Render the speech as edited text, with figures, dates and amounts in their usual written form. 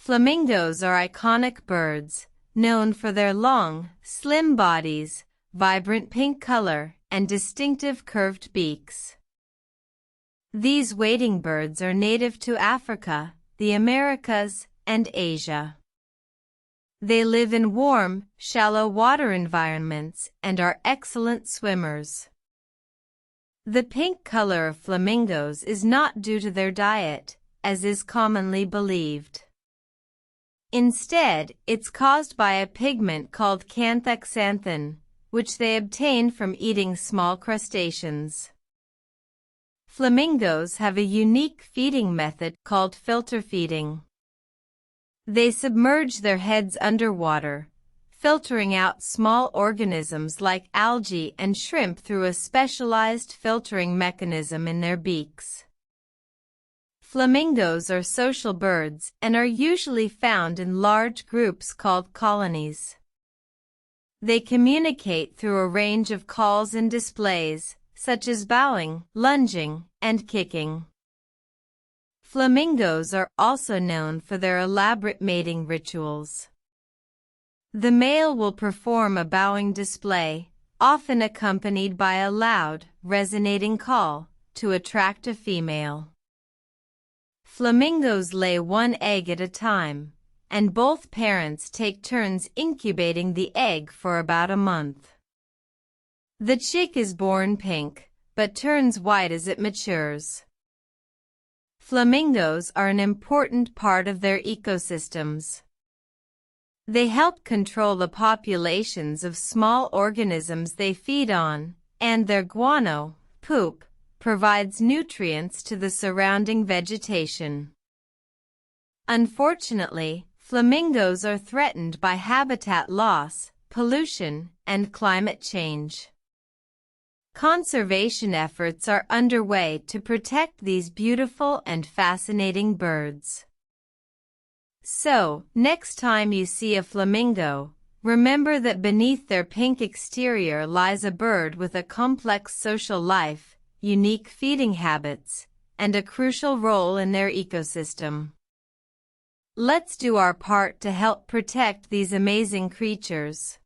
Flamingos are iconic birds, known for their long, slim bodies, vibrant pink color, and distinctive curved beaks. These wading birds are native to Africa, the Americas, and Asia. They live in warm, shallow water environments and are excellent swimmers. The pink color of flamingos is not due to their diet, as is commonly believed. Instead, it's caused by a pigment called canthaxanthin, which they obtain from eating small crustaceans. Flamingos have a unique feeding method called filter feeding. They submerge their heads underwater, filtering out small organisms like algae and shrimp through a specialized filtering mechanism in their beaks. Flamingos are social birds and are usually found in large groups called colonies. They communicate through a range of calls and displays, such as bowing, lunging, and kicking. Flamingos are also known for their elaborate mating rituals. The male will perform a bowing display, often accompanied by a loud, resonating call, to attract a female. Flamingos lay one egg at a time, and both parents take turns incubating the egg for about a month. The chick is born pink, but turns white as it matures. Flamingos are an important part of their ecosystems. They help control the populations of small organisms they feed on, and their guano, poop, provides nutrients to the surrounding vegetation. Unfortunately, flamingos are threatened by habitat loss, pollution, and climate change. Conservation efforts are underway to protect these beautiful and fascinating birds. So, next time you see a flamingo, remember that beneath their pink exterior lies a bird with a complex social life, unique feeding habits, and a crucial role in their ecosystem. Let's do our part to help protect these amazing creatures.